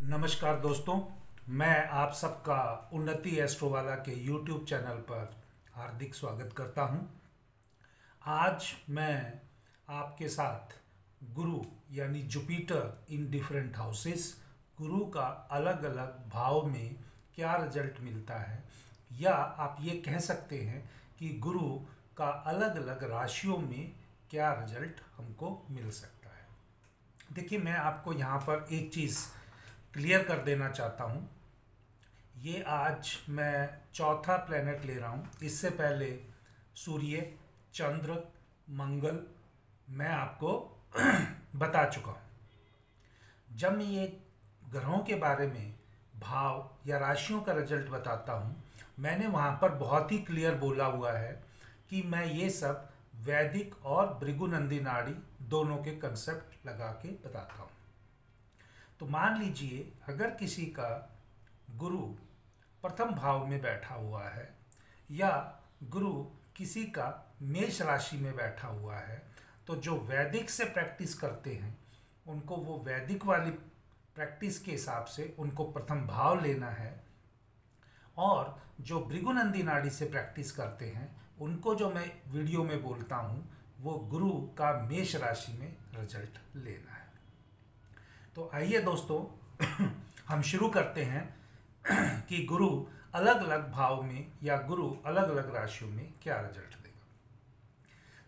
नमस्कार दोस्तों, मैं आप सबका उन्नति एस्ट्रोवाला के YouTube चैनल पर हार्दिक स्वागत करता हूं। आज मैं आपके साथ गुरु यानी जुपिटर इन डिफरेंट हाउसेस, गुरु का अलग अलग भाव में क्या रिजल्ट मिलता है, या आप ये कह सकते हैं कि गुरु का अलग अलग राशियों में क्या रिजल्ट हमको मिल सकता है। देखिए, मैं आपको यहाँ पर एक चीज़ क्लियर कर देना चाहता हूँ। ये आज मैं चौथा प्लेनेट ले रहा हूँ। इससे पहले सूर्य, चंद्र, मंगल मैं आपको बता चुका हूँ। जब मैं ये ग्रहों के बारे में भाव या राशियों का रिजल्ट बताता हूँ, मैंने वहाँ पर बहुत ही क्लियर बोला हुआ है कि मैं ये सब वैदिक और भृगुनंदी नाड़ी दोनों के कंसेप्ट लगा के बताता हूँ। तो मान लीजिए, अगर किसी का गुरु प्रथम भाव में बैठा हुआ है या गुरु किसी का मेष राशि में बैठा हुआ है, तो जो वैदिक से प्रैक्टिस करते हैं उनको वो वैदिक वाली प्रैक्टिस के हिसाब से उनको प्रथम भाव लेना है, और जो भृगुनंदी नाड़ी से प्रैक्टिस करते हैं उनको जो मैं वीडियो में बोलता हूँ वो गुरु का मेष राशि में रिजल्ट लेना है। तो आइए दोस्तों, हम शुरू करते हैं कि गुरु अलग अलग भाव में या गुरु अलग अलग राशियों में क्या रिजल्ट देगा।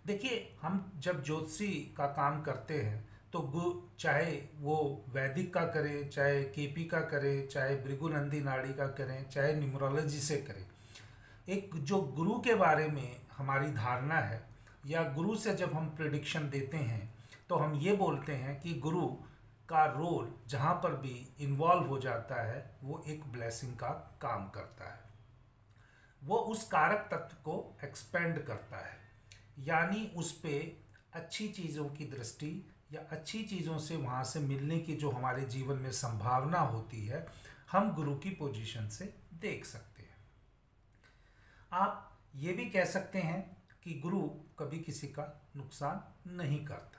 देखिए, हम जब ज्योतिषी का काम करते हैं तो गुरु चाहे वो वैदिक का करे, चाहे केपी का करे, चाहे भृगुनंदी नाड़ी का करें, चाहे न्यूमरोलॉजी से करें, एक जो गुरु के बारे में हमारी धारणा है या गुरु से जब हम प्रेडिक्शन देते हैं तो हम ये बोलते हैं कि गुरु का रोल जहाँ पर भी इन्वॉल्व हो जाता है वो एक ब्लेसिंग का काम करता है। वो उस कारक तत्व को एक्सपेंड करता है, यानी उस पे अच्छी चीज़ों की दृष्टि या अच्छी चीज़ों से वहाँ से मिलने की जो हमारे जीवन में संभावना होती है, हम गुरु की पोजीशन से देख सकते हैं। आप ये भी कह सकते हैं कि गुरु कभी किसी का नुकसान नहीं करता।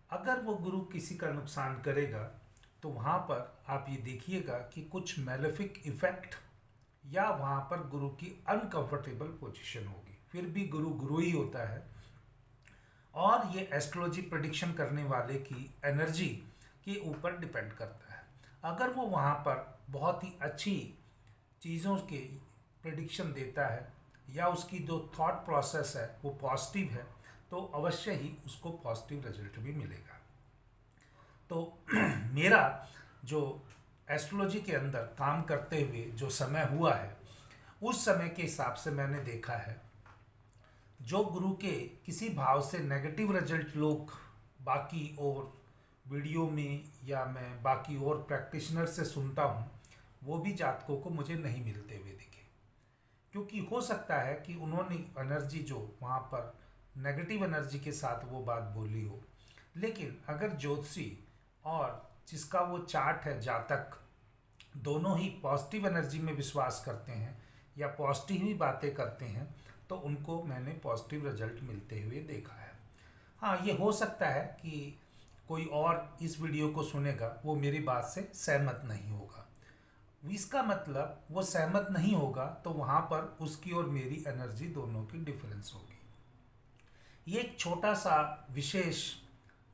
अगर वो गुरु किसी का नुकसान करेगा तो वहाँ पर आप ये देखिएगा कि कुछ मैलेफिक इफेक्ट या वहाँ पर गुरु की अनकंफर्टेबल पोजीशन होगी। फिर भी गुरु गुरु ही होता है, और ये एस्ट्रोलॉजी प्रेडिक्शन करने वाले की एनर्जी के ऊपर डिपेंड करता है। अगर वो वहाँ पर बहुत ही अच्छी चीज़ों के प्रेडिक्शन देता है या उसकी जो थॉट प्रोसेस है वो पॉजिटिव है, तो अवश्य ही उसको पॉजिटिव रिजल्ट भी मिलेगा। तो मेरा जो एस्ट्रोलॉजी के अंदर काम करते हुए जो समय हुआ है, उस समय के हिसाब से मैंने देखा है जो गुरु के किसी भाव से नेगेटिव रिजल्ट लोग बाकी और वीडियो में या मैं बाकी और प्रैक्टिशनर से सुनता हूँ, वो भी जातकों को मुझे नहीं मिलते हुए दिखे। क्योंकि हो सकता है कि उन्होंने एनर्जी जो वहाँ पर नेगेटिव एनर्जी के साथ वो बात बोली हो, लेकिन अगर ज्योतिषी और जिसका वो चार्ट है जातक दोनों ही पॉजिटिव एनर्जी में विश्वास करते हैं या पॉजिटिव ही बातें करते हैं, तो उनको मैंने पॉजिटिव रिजल्ट मिलते हुए देखा है। हाँ, ये हो सकता है कि कोई और इस वीडियो को सुनेगा वो मेरी बात से सहमत नहीं होगा। इसका मतलब वो सहमत नहीं होगा तो वहाँ पर उसकी और मेरी एनर्जी दोनों की डिफरेंस होगी। ये एक छोटा सा विशेष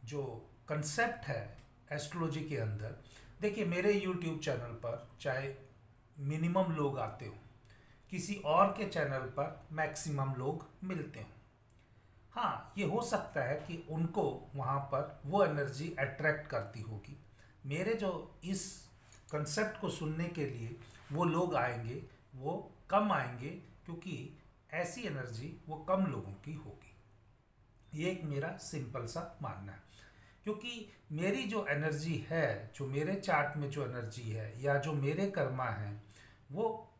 जो कंसेप्ट है एस्ट्रोलॉजी के अंदर। देखिए, मेरे YouTube चैनल पर चाहे मिनिमम लोग आते हो, किसी और के चैनल पर मैक्सिमम लोग मिलते हों। हाँ, ये हो सकता है कि उनको वहाँ पर वो एनर्जी अट्रैक्ट करती होगी। मेरे जो इस कंसेप्ट को सुनने के लिए वो लोग आएंगे वो कम आएंगे, क्योंकि ऐसी एनर्जी वो कम लोगों की होगी। ये एक मेरा सिंपल सा मानना है, क्योंकि मेरी जो एनर्जी है, जो मेरे चार्ट में जो एनर्जी है या जो मेरे कर्मा हैं, वो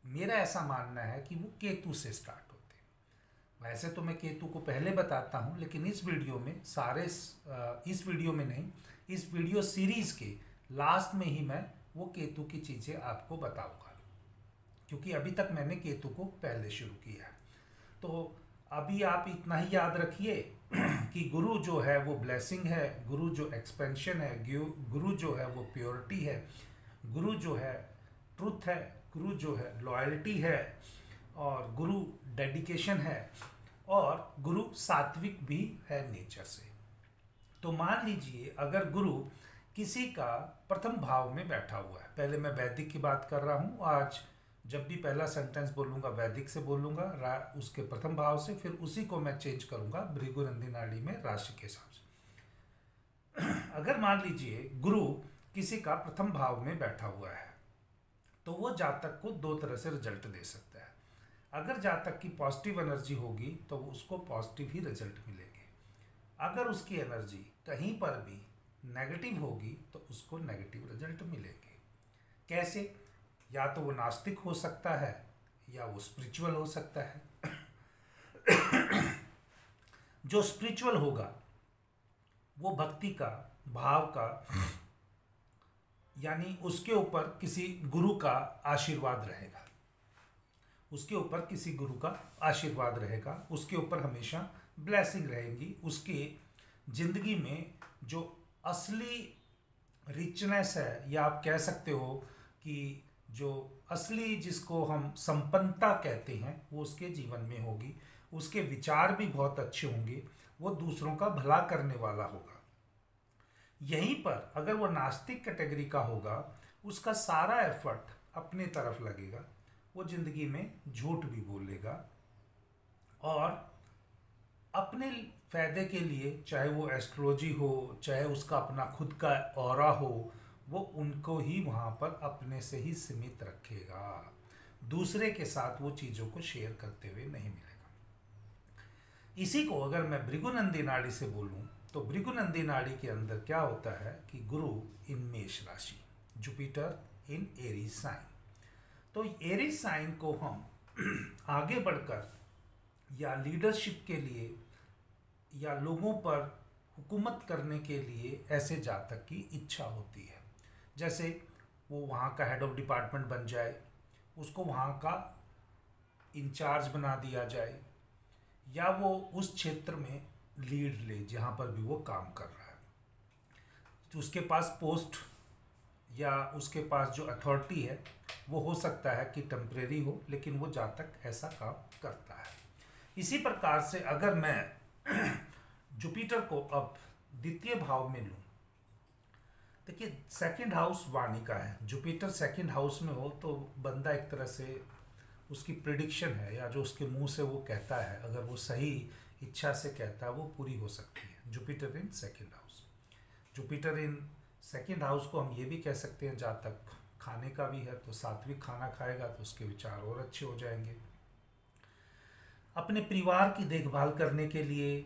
मेरा ऐसा मानना है कि वो केतु से स्टार्ट होते हैं। वैसे तो मैं केतु को पहले बताता हूँ, लेकिन इस वीडियो में इस वीडियो में नहीं, इस वीडियो सीरीज़ के लास्ट में ही मैं वो केतु की चीज़ें आपको बताऊँगा, क्योंकि अभी तक मैंने केतु को पहले शुरू किया है। तो अभी आप इतना ही याद रखिए कि गुरु जो है वो ब्लेसिंग है, गुरु जो एक्सपेंशन है, गुरु जो है वो प्योरिटी है, गुरु जो है ट्रुथ है, गुरु जो है लॉयल्टी है, और गुरु डेडिकेशन है, और गुरु सात्विक भी है नेचर से। तो मान लीजिए अगर गुरु किसी का प्रथम भाव में बैठा हुआ है, पहले मैं वैदिक की बात कर रहा हूँ, आज जब भी पहला सेंटेंस बोलूँगा वैदिक से बोलूँगा, उसके प्रथम भाव से, फिर उसी को मैं चेंज करूँगा भृगुनंदी नाड़ी में राशि के हिसाब से। अगर मान लीजिए गुरु किसी का प्रथम भाव में बैठा हुआ है तो वो जातक को दो तरह से रिजल्ट दे सकता है। अगर जातक की पॉजिटिव एनर्जी होगी तो उसको पॉजिटिव ही रिजल्ट मिलेंगे। अगर उसकी एनर्जी कहीं पर भी नेगेटिव होगी तो उसको नेगेटिव रिजल्ट मिलेंगे। कैसे? या तो वो नास्तिक हो सकता है या वो स्पिरिचुअल हो सकता है। जो स्पिरिचुअल होगा वो भक्ति का, भाव का, यानी उसके ऊपर किसी गुरु का आशीर्वाद रहेगा, उसके ऊपर किसी गुरु का आशीर्वाद रहेगा, उसके ऊपर हमेशा ब्लेसिंग रहेगी। उसकी जिंदगी में जो असली रिचनेस है, या आप कह सकते हो कि जो असली जिसको हम संपन्नता कहते हैं, वो उसके जीवन में होगी। उसके विचार भी बहुत अच्छे होंगे, वो दूसरों का भला करने वाला होगा। यहीं पर अगर वो नास्तिक कैटेगरी का होगा, उसका सारा एफर्ट अपने तरफ लगेगा, वो जिंदगी में झूठ भी बोलेगा, और अपने फायदे के लिए, चाहे वो एस्ट्रोलॉजी हो, चाहे उसका अपना खुद का ऑरा हो, वो उनको ही वहाँ पर अपने से ही सीमित रखेगा। दूसरे के साथ वो चीज़ों को शेयर करते हुए नहीं मिलेगा। इसी को अगर मैं भृगुनंदी नाड़ी से बोलूँ तो भृगुनंदी नाड़ी के अंदर क्या होता है कि गुरु इन मेष राशि, जुपिटर इन एरीज साइन। तो एरीज साइन को हम आगे बढ़कर या लीडरशिप के लिए या लोगों पर हुकूमत करने के लिए ऐसे जातक की इच्छा होती है। जैसे वो वहाँ का हेड ऑफ डिपार्टमेंट बन जाए, उसको वहाँ का इंचार्ज बना दिया जाए, या वो उस क्षेत्र में लीड ले जहाँ पर भी वो काम कर रहा है। तो उसके पास पोस्ट या उसके पास जो अथॉरिटी है वो हो सकता है कि टेम्परेरी हो, लेकिन वो जातक ऐसा काम करता है। इसी प्रकार से अगर मैं जुपिटर को अब द्वितीय भाव में लूँ, देखिए सेकंड हाउस वाणी का है। जुपिटर सेकंड हाउस में हो तो बंदा एक तरह से उसकी प्रिडिक्शन है, या जो उसके मुंह से वो कहता है, अगर वो सही इच्छा से कहता है वो पूरी हो सकती है। Jupiter in second house, Jupiter in second house को हम ये भी कह सकते हैं, जातक खाने का भी है तो सात्विक खाना खाएगा तो उसके विचार और अच्छे हो जाएंगे। अपने परिवार की देखभाल करने के लिए,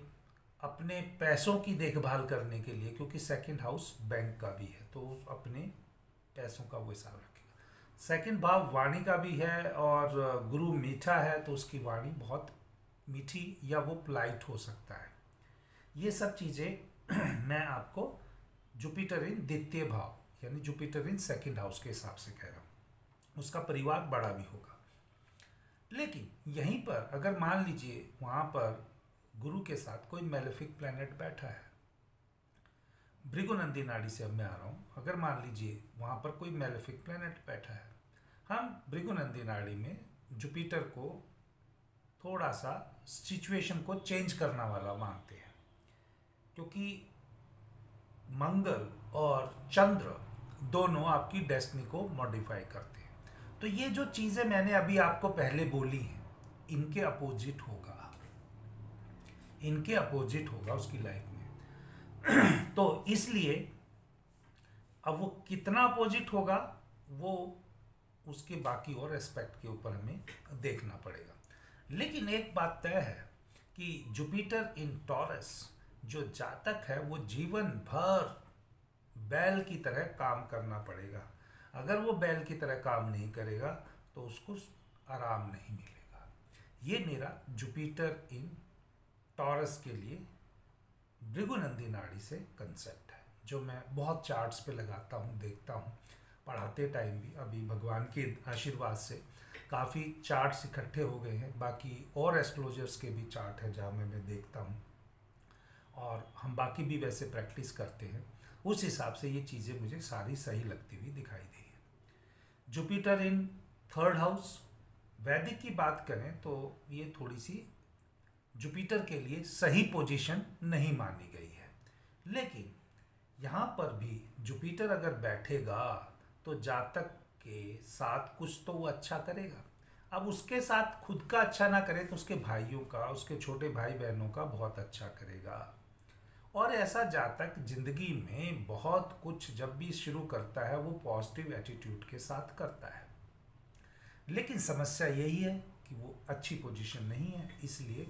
अपने पैसों की देखभाल करने के लिए, क्योंकि सेकंड हाउस बैंक का भी है तो अपने पैसों का वो हिसाब रखेगा। सेकंड भाव वाणी का भी है, और गुरु मीठा है तो उसकी वाणी बहुत मीठी या वो पोलाइट हो सकता है। ये सब चीज़ें मैं आपको जुपिटर इन द्वितीय भाव यानी जुपिटर इन सेकंड हाउस के हिसाब से कह रहा हूँ। उसका परिवार बड़ा भी होगा। लेकिन यहीं पर अगर मान लीजिए वहाँ पर गुरु के साथ कोई मेलेफिक प्लैनेट बैठा है, भृगुनंदी नाड़ी से अब मैं आ रहा हूँ, अगर मान लीजिए वहाँ पर कोई मेलेफिक प्लैनेट बैठा है, हम भृगुनंदी नाड़ी में जुपिटर को थोड़ा सा सिचुएशन को चेंज करना वाला मानते हैं, क्योंकि मंगल और चंद्र दोनों आपकी डेस्टिनी को मॉडिफाई करते हैं। तो ये जो चीज़ें मैंने अभी आपको पहले बोली हैं, इनके अपोजिट होगा, इनके अपोजिट होगा उसकी लाइफ में। तो इसलिए अब वो कितना अपोजिट होगा वो उसके बाकी और एस्पेक्ट के ऊपर हमें देखना पड़ेगा। लेकिन एक बात तय है कि जुपिटर इन टॉरस जो जातक है वो जीवन भर बैल की तरह काम करना पड़ेगा। अगर वो बैल की तरह काम नहीं करेगा तो उसको आराम नहीं मिलेगा। ये मेरा जुपिटर इन टॉरस के लिए भृगुनंदी नाड़ी से कंसेप्ट है, जो मैं बहुत चार्ट्स पे लगाता हूँ, देखता हूँ, पढ़ाते टाइम भी। अभी भगवान के आशीर्वाद से काफ़ी चार्ट्स इकट्ठे हो गए हैं, बाकी और एस्ट्रोलॉजर्स के भी चार्ट है जहाँ मैं देखता हूँ। और हम बाकी भी वैसे प्रैक्टिस करते हैं, उस हिसाब से ये चीज़ें मुझे सारी सही लगती हुई दिखाई दी है। जुपिटर इन थर्ड हाउस, वैदिक की बात करें तो ये थोड़ी सी जुपिटर के लिए सही पोजीशन नहीं मानी गई है, लेकिन यहाँ पर भी जुपिटर अगर बैठेगा तो जातक के साथ कुछ तो वो अच्छा करेगा। अब उसके साथ खुद का अच्छा ना करे तो उसके भाइयों का, उसके छोटे भाई बहनों का बहुत अच्छा करेगा। और ऐसा जातक जिंदगी में बहुत कुछ जब भी शुरू करता है वो पॉजिटिव एटीट्यूड के साथ करता है, लेकिन समस्या यही है कि वो अच्छी पोजीशन नहीं है। इसलिए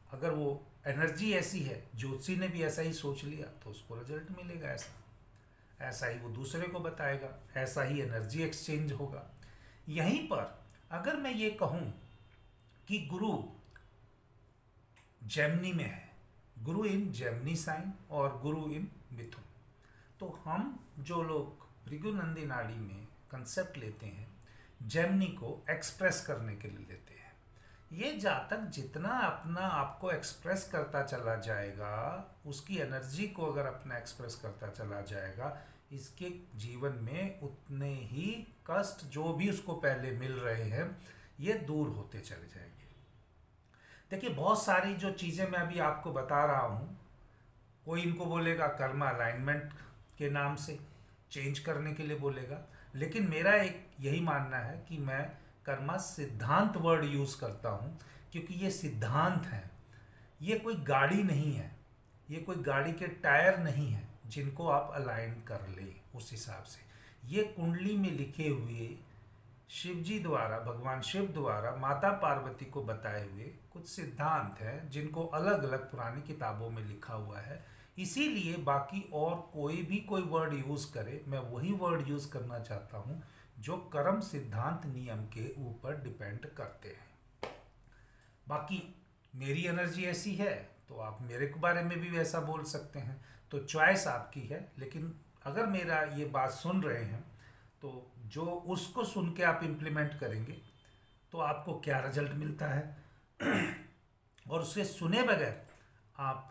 अगर वो एनर्जी ऐसी है, ज्योतिषी ने भी ऐसा ही सोच लिया, तो उसको रिजल्ट मिलेगा ऐसा ही वो दूसरे को बताएगा, ऐसा ही एनर्जी एक्सचेंज होगा। यहीं पर अगर मैं ये कहूँ कि गुरु जेमिनी में है, गुरु इन जेमिनी साइन और गुरु इन मिथुन, तो हम जो लोग भृगुनंदी नाड़ी में कंसेप्ट लेते हैं, जेमिनी को एक्सप्रेस करने के लिए लेते हैं। ये जातक जितना अपना आपको एक्सप्रेस करता चला जाएगा, उसकी एनर्जी को अगर अपना एक्सप्रेस करता चला जाएगा, इसके जीवन में उतने ही कष्ट जो भी उसको पहले मिल रहे हैं ये दूर होते चले जाएंगे। देखिए, बहुत सारी जो चीज़ें मैं अभी आपको बता रहा हूँ, कोई इनको बोलेगा कर्मा अलाइनमेंट के नाम से चेंज करने के लिए बोलेगा, लेकिन मेरा एक यही मानना है कि मैं कर्मा सिद्धांत वर्ड यूज़ करता हूँ, क्योंकि ये सिद्धांत हैं, ये कोई गाड़ी नहीं है, ये कोई गाड़ी के टायर नहीं है जिनको आप अलाइन कर लें उस हिसाब से। ये कुंडली में लिखे हुए शिव जी द्वारा, भगवान शिव द्वारा माता पार्वती को बताए हुए कुछ सिद्धांत हैं जिनको अलग अलग पुरानी किताबों में लिखा हुआ है। इसीलिए बाकी और कोई भी कोई वर्ड यूज़ करे, मैं वही वर्ड यूज़ करना चाहता हूँ जो कर्म सिद्धांत नियम के ऊपर डिपेंड करते हैं। बाकी मेरी एनर्जी ऐसी है तो आप मेरे के बारे में भी वैसा बोल सकते हैं, तो चॉइस आपकी है। लेकिन अगर मेरा ये बात सुन रहे हैं तो जो उसको सुन के आप इम्प्लीमेंट करेंगे तो आपको क्या रिजल्ट मिलता है और उसे सुने बगैर आप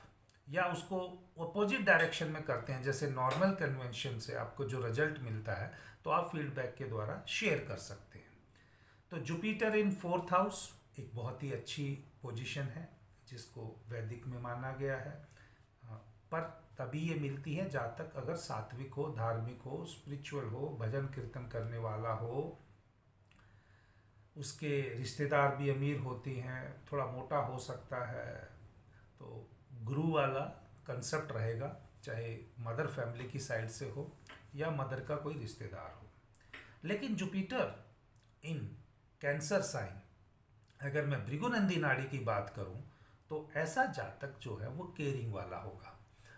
या उसको अपोजिट डायरेक्शन में करते हैं, जैसे नॉर्मल कन्वेंशन से आपको जो रिजल्ट मिलता है, तो आप फीडबैक के द्वारा शेयर कर सकते हैं। तो जुपिटर इन फोर्थ हाउस एक बहुत ही अच्छी पोजीशन है जिसको वैदिक में माना गया है, पर तभी ये मिलती है जातक अगर सात्विक हो, धार्मिक हो, स्पिरिचुअल हो, भजन कीर्तन करने वाला हो, उसके रिश्तेदार भी अमीर होती हैं, थोड़ा मोटा हो सकता है, तो गुरु वाला कंसेप्ट रहेगा, चाहे मदर फैमिली की साइड से हो या मदर का कोई रिश्तेदार हो। लेकिन जुपिटर इन कैंसर साइन, अगर मैं भृगुनंदी नाड़ी की बात करूं तो ऐसा जातक जो है वो केयरिंग वाला होगा।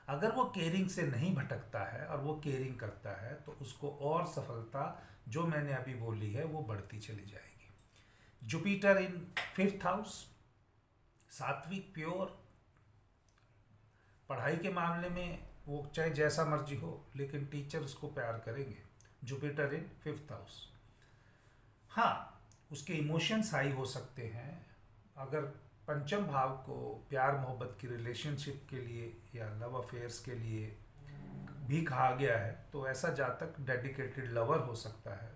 अगर वो केयरिंग से नहीं भटकता है और वो केयरिंग करता है तो उसको और सफलता जो मैंने अभी बोली है वो बढ़ती चली जाएगी। जुपिटर इन फिफ्थ हाउस, सात्विक, प्योर, पढ़ाई के मामले में वो चाहे जैसा मर्जी हो लेकिन टीचर उसको प्यार करेंगे। जुपिटर इन फिफ्थ हाउस, हाँ उसके इमोशंस हाई हो सकते हैं। अगर पंचम भाव को प्यार मोहब्बत की रिलेशनशिप के लिए या लव अफेयर्स के लिए भी कहा गया है तो ऐसा जातक डेडिकेटेड लवर हो सकता है,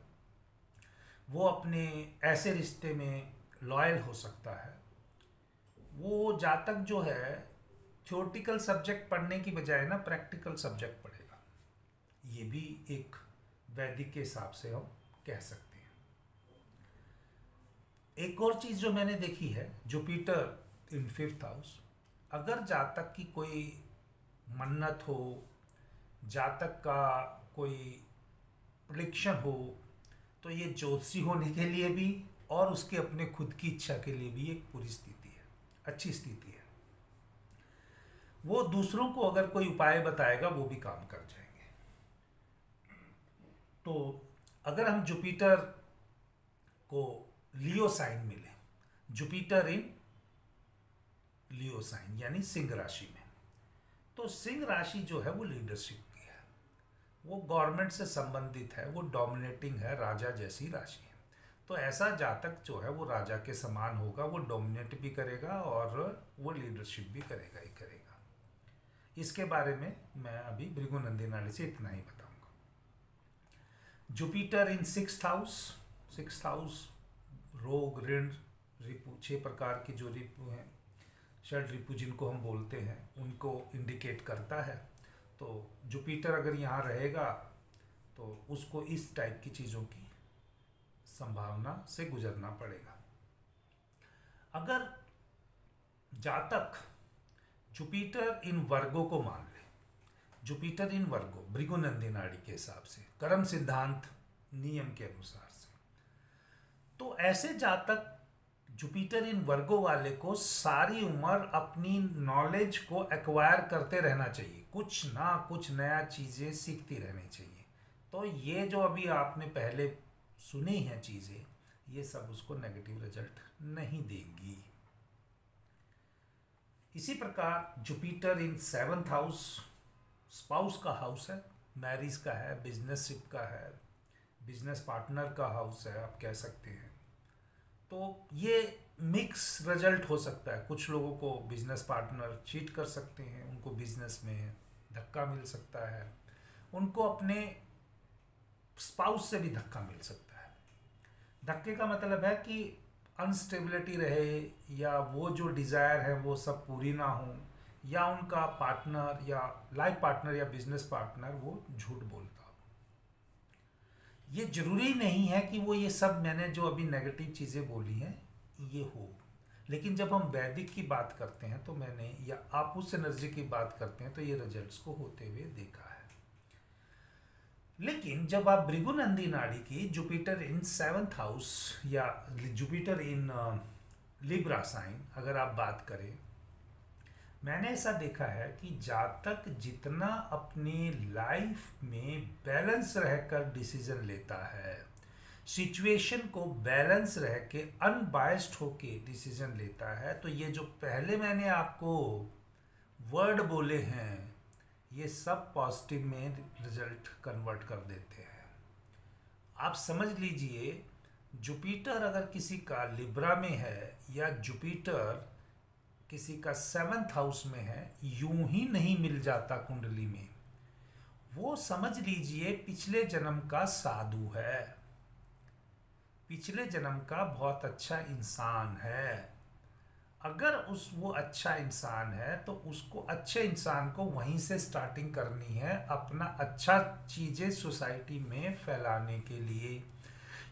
वो अपने ऐसे रिश्ते में लॉयल हो सकता है। वो जातक जो है थ्योरेटिकल सब्जेक्ट पढ़ने की बजाय ना प्रैक्टिकल सब्जेक्ट पढ़ेगा, ये भी एक वैदिक के हिसाब से हम कह सकते हैं। एक और चीज़ जो मैंने देखी है, जुपिटर इन फिफ्थ हाउस, अगर जातक की कोई मन्नत हो, जातक का कोई प्रेडिक्शन हो, तो ये ज्योतिषी होने के लिए भी और उसके अपने खुद की इच्छा के लिए भी एक पूरी स्थिति है, अच्छी स्थिति है। वो दूसरों को अगर कोई उपाय बताएगा वो भी काम कर जाएंगे। तो अगर हम जुपिटर को लियो साइन मिले, जुपिटर इन लियो साइन यानी सिंह राशि में, तो सिंह राशि जो है वो लीडरशिप की है, वो गवर्नमेंट से संबंधित है, वो डोमिनेटिंग है, राजा जैसी राशि है। तो ऐसा जातक जो है वो राजा के समान होगा, वो डोमिनेट भी करेगा और वो लीडरशिप भी करेगा ही करेगा। इसके बारे में मैं अभी भृगुनंदी नाड़ी से इतना ही बताऊंगा। जुपिटर इन 6th हाउस रोग, ऋण, रिपु, 6 प्रकार की जो रिपु हैं, षड रिपु जिनको हम बोलते हैं, उनको इंडिकेट करता है। तो जुपिटर अगर यहाँ रहेगा तो उसको इस टाइप की चीज़ों की संभावना से गुजरना पड़ेगा। अगर जातक जुपिटर इन वर्गो को मान ले, जुपिटर इन वर्गो भृगुनंदी नाड़ी के हिसाब से, कर्म सिद्धांत नियम के अनुसार से, तो ऐसे जातक जुपिटर इन वर्गो वाले को सारी उम्र अपनी नॉलेज को एक्वायर करते रहना चाहिए, कुछ ना कुछ नया चीज़ें सीखती रहनी चाहिए। तो ये जो अभी आपने पहले सुनी हैं चीज़ें, ये सब उसको नेगेटिव रिजल्ट नहीं देंगी। इसी प्रकार Jupiter in 7th house spouse का हाउस है, मैरिज का है, बिजनेसशिप का है, बिजनेस पार्टनर का हाउस है, आप कह सकते हैं। तो ये मिक्स रिजल्ट हो सकता है। कुछ लोगों को बिजनेस पार्टनर चीट कर सकते हैं, उनको बिजनेस में धक्का मिल सकता है, उनको अपने स्पाउस से भी धक्का मिल सकता है। धक्के का मतलब है कि अनस्टेबिलिटी रहे, या वो जो डिज़ायर है वो सब पूरी ना हो, या उनका पार्टनर या लाइफ पार्टनर या बिजनेस पार्टनर वो झूठ बोलता हो। ये जरूरी नहीं है कि वो ये सब मैंने जो अभी नेगेटिव चीज़ें बोली हैं ये हो, लेकिन जब हम वैदिक की बात करते हैं तो मैंने, या आप उस एनर्जी की बात करते हैं तो ये रिजल्ट्स को होते हुए देखा है। लेकिन जब आप भृगुनंदी नाड़ी की जुपिटर इन 7th हाउस या जुपिटर इन लिब्रा साइन अगर आप बात करें, मैंने ऐसा देखा है कि जातक जितना अपनी लाइफ में बैलेंस रहकर डिसीजन लेता है, सिचुएशन को बैलेंस रह के अनबायस्ड होके डिसीजन लेता है, तो ये जो पहले मैंने आपको वर्ड बोले हैं ये सब पॉजिटिव में रिजल्ट कन्वर्ट कर देते हैं। आप समझ लीजिए, जुपिटर अगर किसी का लिब्रा में है या जुपिटर किसी का 7th हाउस में है, यूं ही नहीं मिल जाता कुंडली में। वो समझ लीजिए पिछले जन्म का साधु है, पिछले जन्म का बहुत अच्छा इंसान है। अगर वो अच्छा इंसान है तो उसको अच्छे इंसान को वहीं से स्टार्टिंग करनी है, अपना अच्छा चीज़ें सोसाइटी में फैलाने के लिए।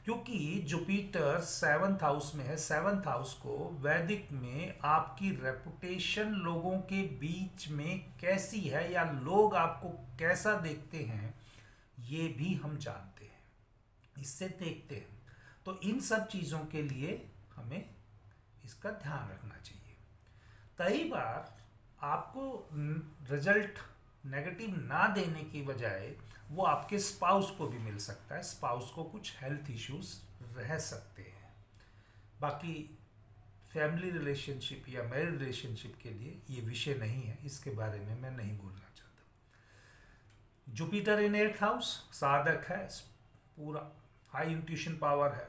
क्योंकि जुपिटर 7th हाउस में है, 7th हाउस को वैदिक में आपकी रेपुटेशन लोगों के बीच में कैसी है या लोग आपको कैसा देखते हैं ये भी हम जानते हैं, इससे देखते हैं। तो इन सब चीज़ों के लिए हमें इसका ध्यान रखना चाहिए। कई बार आपको रिजल्ट नेगेटिव ना देने की बजाय वो आपके स्पाउस को भी मिल सकता है, स्पाउस को कुछ हेल्थ इश्यूज रह सकते हैं। बाकी फैमिली रिलेशनशिप या मैरिड रिलेशनशिप के लिए ये विषय नहीं है, इसके बारे में मैं नहीं बोलना चाहता। जुपिटर इन 8th हाउस साधक है, पूरा हाई इंट्यूशन पावर है,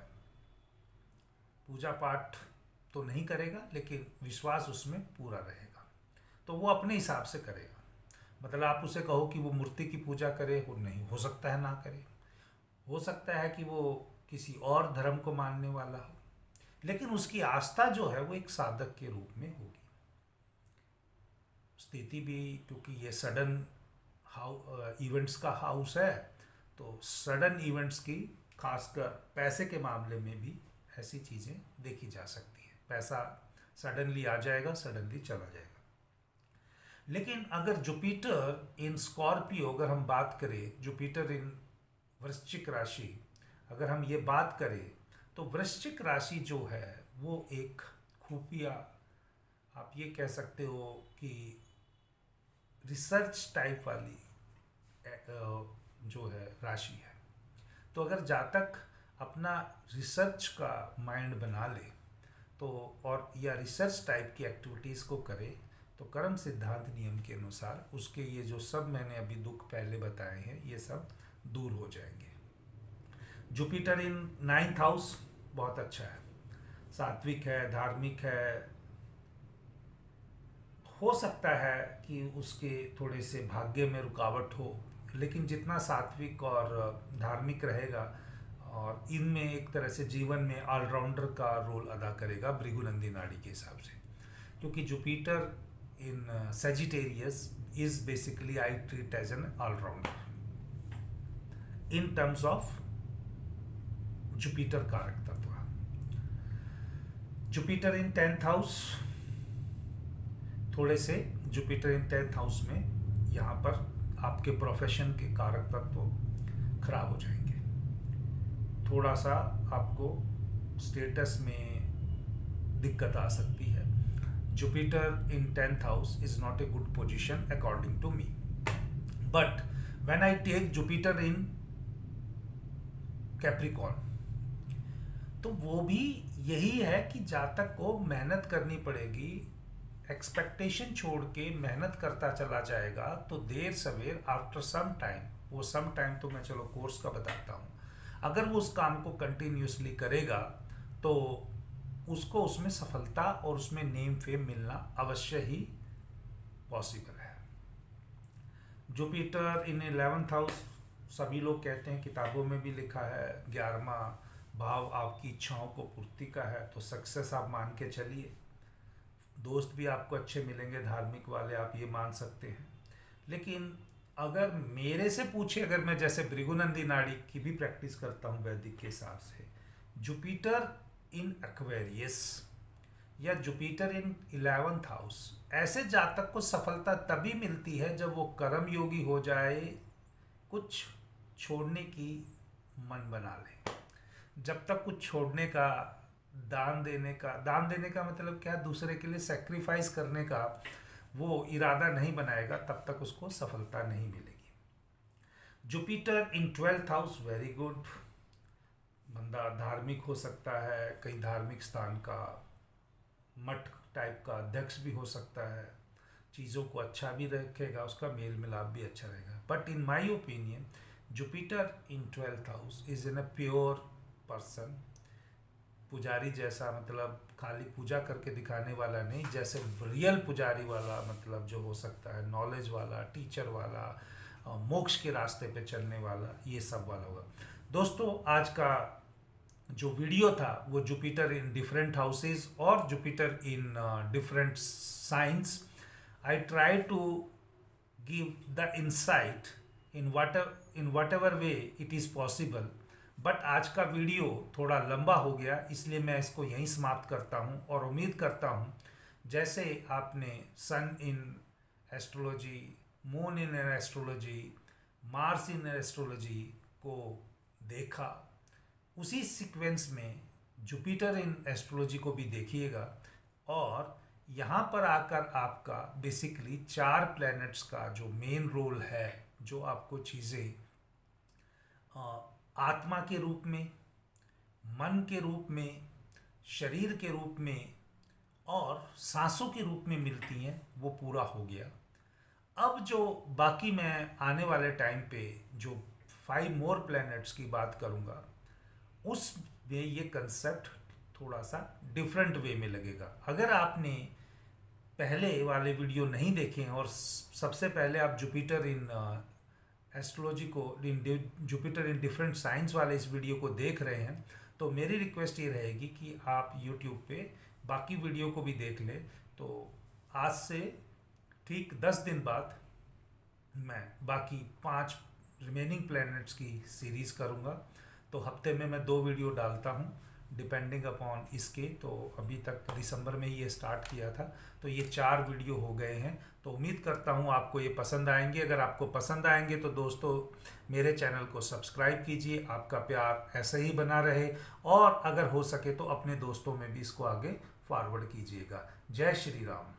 पूजा पाठ तो नहीं करेगा लेकिन विश्वास उसमें पूरा रहेगा, तो वो अपने हिसाब से करेगा। मतलब आप उसे कहो कि वो मूर्ति की पूजा करे, वो नहीं, हो सकता है ना करे, हो सकता है कि वो किसी और धर्म को मानने वाला हो, लेकिन उसकी आस्था जो है वो एक साधक के रूप में होगी। स्थिति भी, क्योंकि ये सडन इवेंट्स का हाउस है, तो सडन इवेंट्स की, खासकर पैसे के मामले में भी ऐसी चीज़ें देखी जा सकती हैं। पैसा सडनली आ जाएगा, सडनली चला जाएगा। लेकिन अगर जुपिटर इन स्कॉर्पियो, अगर हम बात करें जुपिटर इन वृश्चिक राशि, अगर हम ये बात करें तो वृश्चिक राशि जो है वो एक खुफिया, आप ये कह सकते हो कि रिसर्च टाइप वाली जो है राशि है। तो अगर जातक अपना रिसर्च का माइंड बना ले तो, और या रिसर्च टाइप की एक्टिविटीज़ को करे, तो कर्म सिद्धांत नियम के अनुसार उसके ये जो सब मैंने अभी दुख पहले बताए हैं ये सब दूर हो जाएंगे। जुपिटर इन 9th हाउस बहुत अच्छा है, सात्विक है, धार्मिक है, हो सकता है कि उसके थोड़े से भाग्य में रुकावट हो, लेकिन जितना सात्विक और धार्मिक रहेगा और इनमें एक तरह से जीवन में ऑलराउंडर का रोल अदा करेगा भृगुनंदी नाड़ी के हिसाब से। क्योंकि Jupiter in Sagittarius is basically I treat as an allrounder in terms of Jupiter कारक तत्व। जुपिटर इन 10th हाउस, थोड़े से जुपिटर इन 10th हाउस में यहाँ पर आपके प्रोफेशन के कारक तत्व खराब हो जाएंगे। थोड़ा सा आपको स्टेटस में दिक्कत आ सकती है। Jupiter in 10th house is not a good position according to me, but when I take Jupiter in Capricorn, तो वो भी यही है कि जातक को मेहनत करनी पड़ेगी, एक्सपेक्टेशन छोड़ के मेहनत करता चला जाएगा, तो देर सवेर आफ्टर सम टाइम, वो सम टाइम तो मैं चलो कोर्स का बताता हूँ, अगर वो उस काम को कंटिन्यूसली करेगा तो उसको उसमें सफलता और उसमें नेम फेम मिलना अवश्य ही पॉसिबल है। जुपिटर इन 11th हाउस, सभी लोग कहते हैं, किताबों में भी लिखा है 11वां भाव आपकी इच्छाओं को पूर्ति का है, तो सक्सेस आप मान के चलिए। दोस्त भी आपको अच्छे मिलेंगे, धार्मिक वाले, आप ये मान सकते हैं। लेकिन अगर मेरे से पूछे, अगर मैं जैसे भृगुनंदी नाड़ी की भी प्रैक्टिस करता हूँ वैदिक के हिसाब से, जुपिटर इन एक्वेरियस या जुपिटर इन 11th हाउस, ऐसे जातक को सफलता तभी मिलती है जब वो कर्म योगी हो जाए, कुछ छोड़ने की मन बना ले। जब तक कुछ छोड़ने का, दान देने का मतलब क्या, दूसरे के लिए सेक्रीफाइस करने का वो इरादा नहीं बनाएगा, तब तक उसको सफलता नहीं मिलेगी। Jupiter in 12th house very good, बंदा धार्मिक हो सकता है, कहीं धार्मिक स्थान का मठ टाइप का अध्यक्ष भी हो सकता है, चीज़ों को अच्छा भी रखेगा, उसका मेल मिलाप भी अच्छा रहेगा। But in my opinion Jupiter in 12th house is in a pure person, पुजारी जैसा, मतलब खाली पूजा करके दिखाने वाला नहीं, जैसे रियल पुजारी वाला, मतलब जो हो सकता है नॉलेज वाला, टीचर वाला, मोक्ष के रास्ते पे चलने वाला, ये सब वाला होगा। दोस्तों, आज का जो वीडियो था वो जुपिटर इन डिफरेंट हाउसेस और Jupiter in different signs, I try to give the insight in whatever way it is possible. But आज का वीडियो थोड़ा लंबा हो गया, इसलिए मैं इसको यहीं समाप्त करता हूं और उम्मीद करता हूं जैसे आपने sun in astrology, moon in astrology, Mars in astrology को देखा, उसी सीक्वेंस में जुपिटर इन एस्ट्रोलॉजी को भी देखिएगा। और यहाँ पर आकर आपका बेसिकली 4 प्लैनेट्स का जो मेन रोल है, जो आपको चीज़ें आत्मा के रूप में, मन के रूप में, शरीर के रूप में और सांसों के रूप में मिलती हैं, वो पूरा हो गया। अब जो बाकी मैं आने वाले टाइम पे जो 5 मोर प्लैनेट्स की बात करूँगा, उसमें ये कंसेप्ट थोड़ा सा डिफरेंट वे में लगेगा। अगर आपने पहले वाले वीडियो नहीं देखे और सबसे पहले आप जुपिटर इन एस्ट्रोलॉजी को, जुपिटर इन डिफरेंट साइंस वाले इस वीडियो को देख रहे हैं, तो मेरी रिक्वेस्ट ये रहेगी कि आप यूट्यूब पे बाकी वीडियो को भी देख लें। तो आज से ठीक 10 दिन बाद मैं बाकी 5 रिमेनिंग प्लैनेट्स की सीरीज़ करूँगा। तो हफ्ते में मैं 2 वीडियो डालता हूँ डिपेंडिंग अपॉन इसके। तो अभी तक दिसंबर में ये स्टार्ट किया था, तो ये 4 वीडियो हो गए हैं। तो उम्मीद करता हूँ आपको ये पसंद आएंगे। अगर आपको पसंद आएंगे तो दोस्तों मेरे चैनल को सब्सक्राइब कीजिए, आपका प्यार ऐसे ही बना रहे, और अगर हो सके तो अपने दोस्तों में भी इसको आगे फॉरवर्ड कीजिएगा। जय श्री राम।